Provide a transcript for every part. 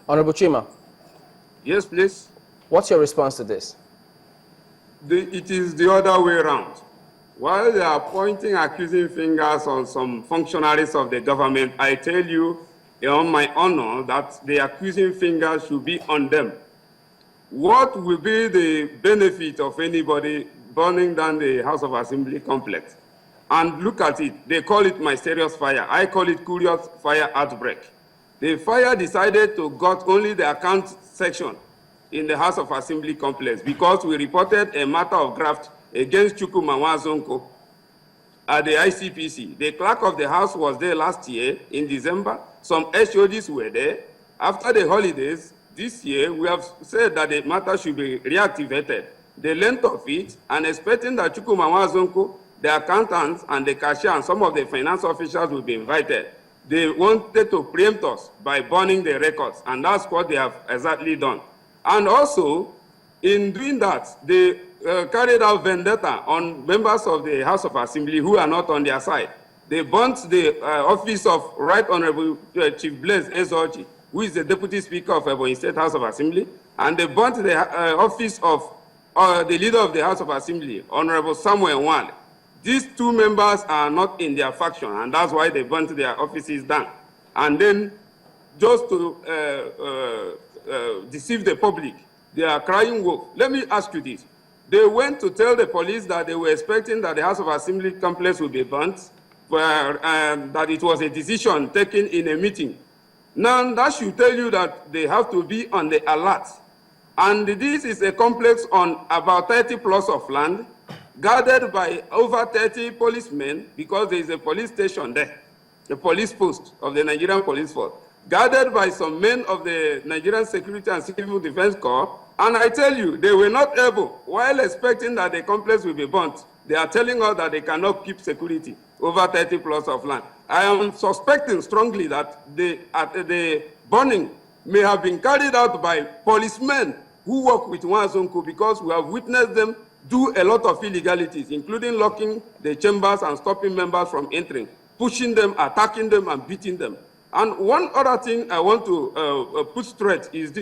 Honorable Chima. Yes, please. What's your response to this? It is the other way around. While they are pointing accusing fingers on some functionaries of the government, I tell you on my honor that the accusing fingers should be on them. What will be the benefit of anybody burning down the House of Assembly complex? And look at it, they call it mysterious fire. I call it curious fire outbreak. The fire decided to gut only the account section in the House of Assembly complex because we reported a matter of graft against Chukwuma Nwazonko at the ICPC. The clerk of the House was there last year in December. Some HODs were there. After the holidays, this year, we have said that the matter should be reactivated. The length of it, and expecting that Chukwuma Nwazonko, the accountants and the cashier and some of the finance officials will be invited. They wanted to preempt us by burning the records, and that's what they have exactly done. And also, in doing that, they carried out vendetta on members of the House of Assembly who are not on their side. They burnt the office of Right Honorable Chief Blaise Ezoji, who is the Deputy Speaker of Ebonyi State House of Assembly, and they burnt the office of the Leader of the House of Assembly, Honorable Samuel Wale. These two members are not in their faction, and that's why they burnt their offices down. And then, just to deceive the public, they are crying wolf. Let me ask you this. They went to tell the police that they were expecting that the House of Assembly complex would be burnt, that it was a decision taken in a meeting. Now, that should tell you that they have to be on the alert. And this is a complex on about 30 plots of land, guarded by over 30 policemen, because there is a police station there, the police post of the Nigerian Police Force, guarded by some men of the Nigerian Security and Civil Defense Corps. And I tell you, they were not able, while expecting that the complex will be burnt, they are telling us that they cannot keep security over 30 plots of land. I am suspecting strongly that the burning may have been carried out by policemen who work with Nwazonko, because we have witnessed them do a lot of illegalities, including locking the chambers and stopping members from entering, pushing them, attacking them, and beating them. And one other thing I want to put straight is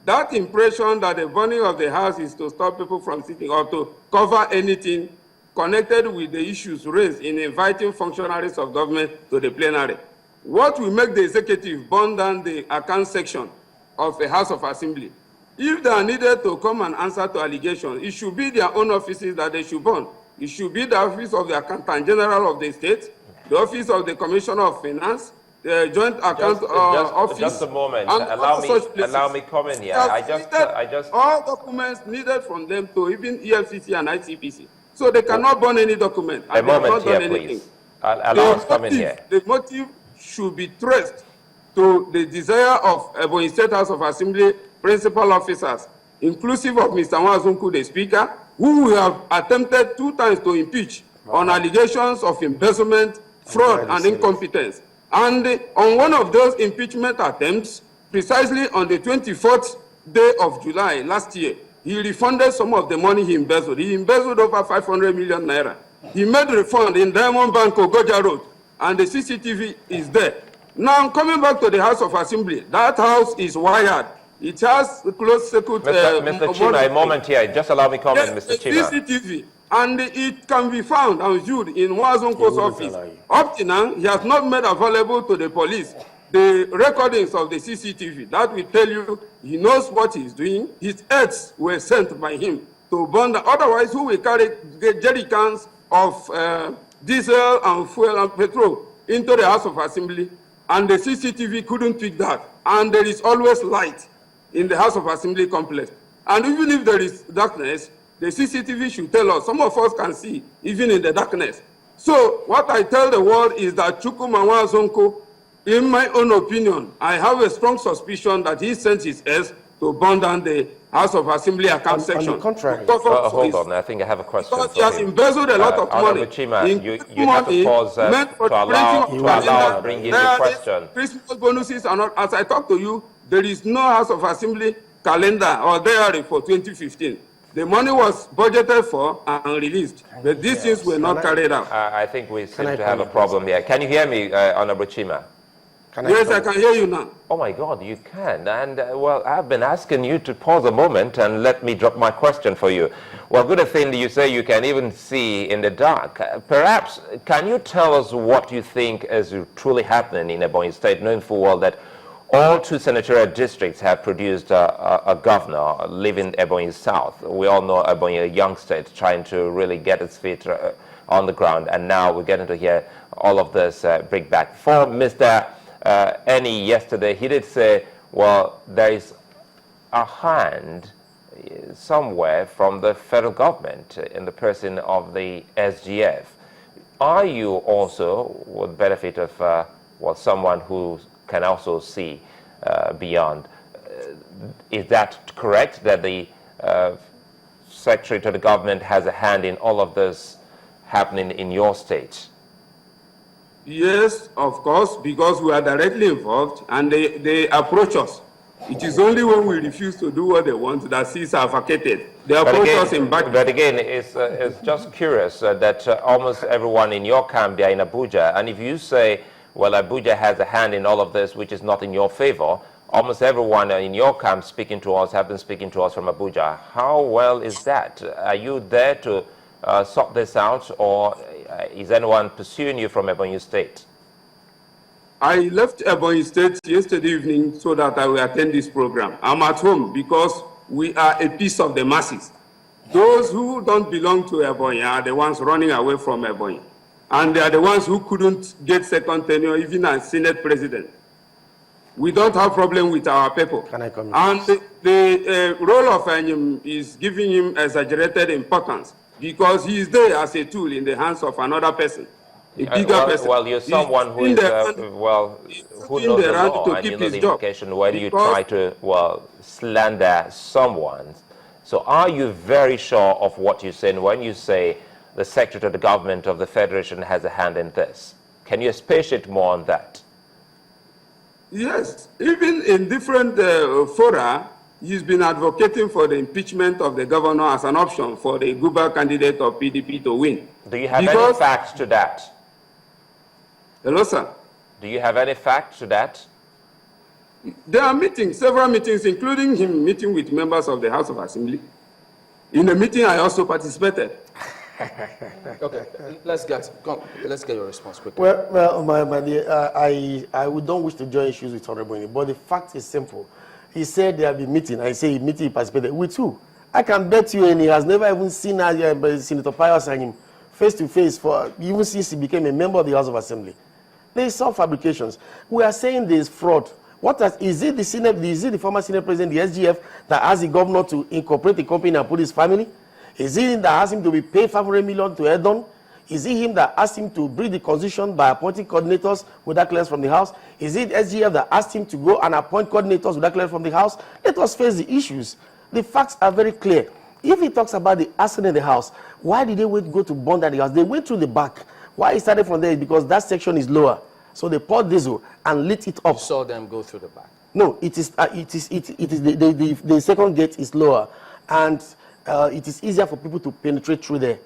that impression that the burning of the house is to stop people from sitting or to cover anything connected with the issues raised in inviting functionaries of government to the plenary. What will make the executive burn down the account section of the House of Assembly? If they are needed to come and answer to allegations, it should be their own offices that they should burn. It should be the office of the Accountant General of the state, the office of the Commissioner of Finance, the Joint Account Office. Just a moment. Allow me comment here. I just all documents needed from them to even EFCC and ICPC. So they cannot burn any document. A moment here, please. Allow us come in here. The motive should be traced to the desire of Ebonyi State House of Assembly principal officers, inclusive of Mr. Nwazonko, the Speaker, who we have attempted 2 times to impeach on allegations of embezzlement, fraud, and incompetence. And on one of those impeachment attempts, precisely on the 24th day of July last year, he refunded some of the money he embezzled. He embezzled over 500 million naira. He made refund in Diamond Bank, Ogoja Road, and the CCTV is there. Now, coming back to the House of Assembly, that house is wired. It has closed circuit. Mr. Chima, a moment here. Just allow me comment, Mr. Chima. CCTV, and it can be found and viewed in Nwazonko's office. Up to now, he has not made available to the police the recordings of the CCTV. That will tell you he knows what he's doing. His aides were sent by him to burn the, otherwise who will carry jerry cans of diesel and fuel and petrol into the House of Assembly, and the CCTV couldn't pick that. And there is always light in the House of Assembly complex. And even if there is darkness, the CCTV should tell us. Some of us can see, even in the darkness. So what I tell the world is that Chukwuma Nwazonko, in my own opinion, I have a strong suspicion that he sent his heirs to burn down the House of Assembly account section. On the contrary. Hold on, I think I have a question. Because he has embezzled a lot of money. Chima, you have to pause to allow bring in the question. Christmas bonuses are not, as I talk to you, there is no House of Assembly calendar or diary for 2015. The money was budgeted for and released, but these things were not carried out. I think we seem to have a problem here. Can you hear me, Honorable Chima? Yes, I can hear you now. Oh my God, you can. And well, I've been asking you to pause a moment and let me drop my question for you. Well, good thing you say you can even see in the dark. Perhaps, can you tell us what you think is truly happening in Ebonyi State, knowing full well that all 2 senatorial districts have produced a governor living Ebonyi South. We all know Ebonyi, a young state, trying to really get its feet on the ground. And now we're getting to hear all of this bring back. For Mr. Eni yesterday, he did say, well, there is a hand somewhere from the federal government in the person of the SGF. Are you also, with benefit of well, someone who can also see beyond, is that correct, that the Secretary to the government has a hand in all of this happening in your state? Yes, of course, because we are directly involved and they approach us. It is only when we refuse to do what they want that seats are vacated. They approach us in back. But again, it's just curious that almost everyone in your camp, they are in Abuja. And if you say, well, Abuja has a hand in all of this, which is not in your favor, almost everyone in your camp speaking to us have been speaking to us from Abuja. How well is that? Are you there to sort this out, or is anyone pursuing you from Ebonyi State? I left Ebonyi State yesterday evening so that I will attend this program. I'm at home because we are a piece of the masses. Those who don't belong to Ebonyi are the ones running away from Ebonyi. And they are the ones who couldn't get second tenure, even as Senate President. We don't have problem with our people. Can I come in? And the role of Enyim is giving him exaggerated importance because he is there as a tool in the hands of another person, a bigger person. Well, you're someone who is, well, who knows the law, and you know the implication when you try to, well, slander someone. So are you very sure of what you're saying when you say the Secretary of the Government of the Federation has a hand in this? Can you expatiate more on that? Yes, even in different fora, he's been advocating for the impeachment of the governor as an option for the Guber candidate of PDP to win. Do you have any facts to that? Hello, sir. Do you have any facts to that? There are meetings, several meetings, including him meeting with members of the House of Assembly. In the meeting, I also participated. Okay, let's get your response quickly. Well, my dear, I don't wish to join issues with Honorable Eni, but the fact is simple. He said there have been meeting. I say meeting he participated with who? I can bet you, and he has never even seen Senator Pius and him face to face for even since he became a member of the House of Assembly. There is some fabrications. We are saying there is fraud. Is it the former Senate President, the SGF, that asked the governor to incorporate the company and put his family? Is it him that asked him to be paid 500 million to Edon? Is it him that asked him to breach the constitution by appointing coordinators without clearance from the House? Is it SGF that asked him to go and appoint coordinators without clearance from the House? Let us face the issues. The facts are very clear. If he talks about the accident in the House, why did they go to bond at the House? They went through the back. Why he started from there is because that section is lower. So they poured diesel and lit it up. You saw them go through the back. No, the second gate is lower, and it is easier for people to penetrate through there.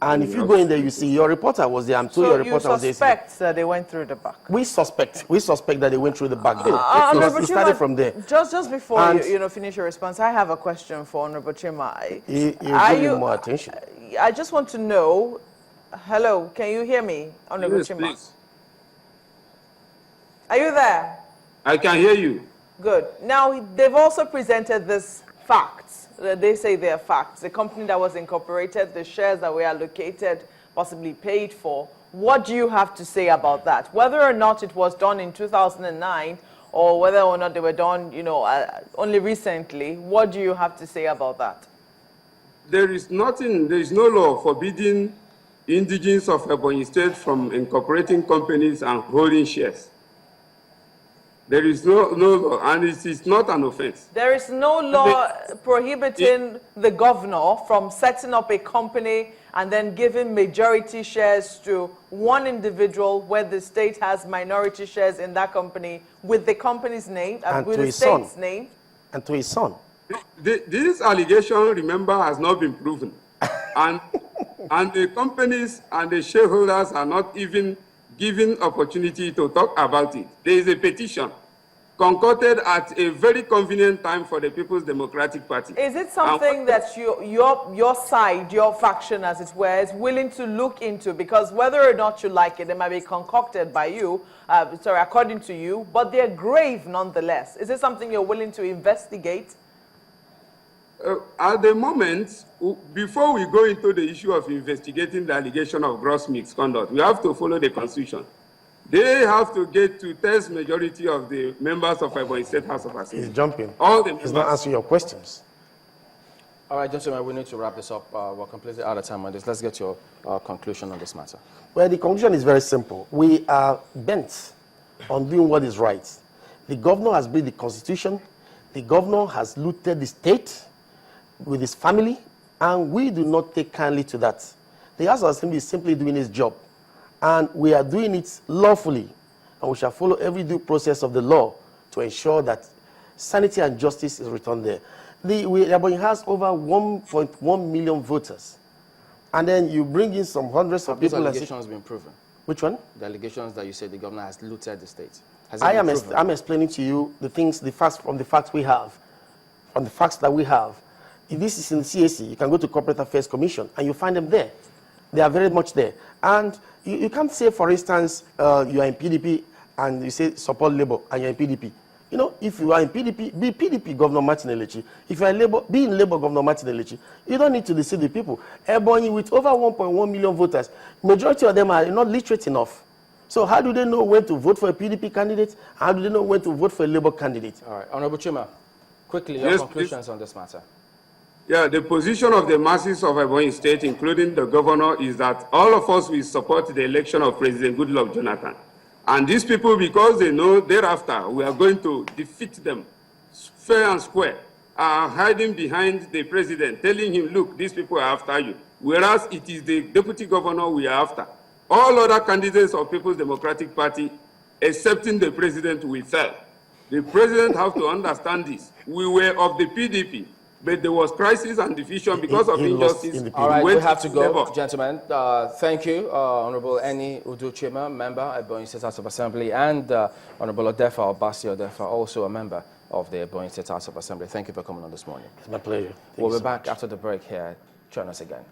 And if you go in there, you see your reporter was there. I'm told your reporter was there. So you suspect that they went through the back? We suspect that they went through the back there. It started from there. Just before you finish your response, I have a question for Honorable Chima. You give him more attention. I just want to know. Hello, can you hear me, Honorable Chima? Please. Are you there? I can hear you. Good. Now, they've also presented this facts. They say they're facts. The company that was incorporated, the shares that were allocated, possibly paid for. What do you have to say about that? Whether or not it was done in 2009 or whether or not they were done, only recently, what do you have to say about that? There is no law forbidding indigenes of Ebonyi State from incorporating companies and holding shares. There is no law, and it is not an offense. There is no law prohibiting the governor from setting up a company and then giving majority shares to one individual where the state has minority shares in that company with the company's name, and with the state's name. And to his son. This allegation, remember, has not been proven. and the companies and the shareholders are not even given opportunity to talk about it. There is a petition concocted at a very convenient time for the People's Democratic Party. Is it something that your side, your faction, as it were, is willing to look into? Because whether or not you like it, they might be concocted by you, according to you, but they're grave nonetheless. Is it something you're willing to investigate? At the moment, before we go into the issue of investigating the allegation of gross misconduct, we have to follow the Constitution. They have to get to test majority of the members of Ebonyi State House of Assembly. He's jumping. All the He's not members. answering your questions. All right, gentlemen, we need to wrap this up. We're completely out of time on this. Let's get your conclusion on this matter. Well, the conclusion is very simple. We are bent on doing what is right. The governor has breached the Constitution. The governor has looted the state with his family, and we do not take kindly to that. The House of Assembly is simply doing its job, and we are doing it lawfully, and we shall follow every due process of the law to ensure that sanity and justice is returned there. Ebonyi has over 1.1 million voters, and then you bring in some hundreds of These people. And say, allegations been proven. which one? The allegations that you say the governor has looted the state. Has it been proven? I'm explaining to you the things, the facts from the facts we have, from the facts that we have. If this is in the CAC, you can go to Corporate Affairs Commission and you find them there. They are very much there. And you can't say, for instance, you are in PDP and you say support Labour and you're in PDP. You know, if you are in PDP, be PDP Governor Martin Elechi. If you are Labour, be in Labour Governor Martin Elechi. You don't need to deceive the people. Ebonyi with over 1.1 million voters, majority of them are not literate enough. So how do they know when to vote for a PDP candidate? How do they know when to vote for a Labour candidate? All right, Honorable Chima, quickly, your Yes, conclusions on this matter. Yeah, the position of the masses of Ebonyi State, including the governor, is that all of us will support the election of President Goodluck Jonathan. And these people, because they know thereafter we are going to defeat them fair and square, are hiding behind the president, telling him, look, these people are after you. Whereas it is the deputy governor we are after. All other candidates of People's Democratic Party, excepting the president, will fail. The president has to understand this. We were of the PDP. But there was crisis and division because of he lost injustice. in the All right, we went have to go, Labour. gentlemen. Thank you, Honorable Eni Uduchima, member at Ebonyi State House of Assembly, and Honorable Odefa Obasi Odefa, also a member of the Ebonyi State House of Assembly. Thank you for coming on this morning. It's my pleasure. Thank We'll you be so back much. after the break here. Join us again.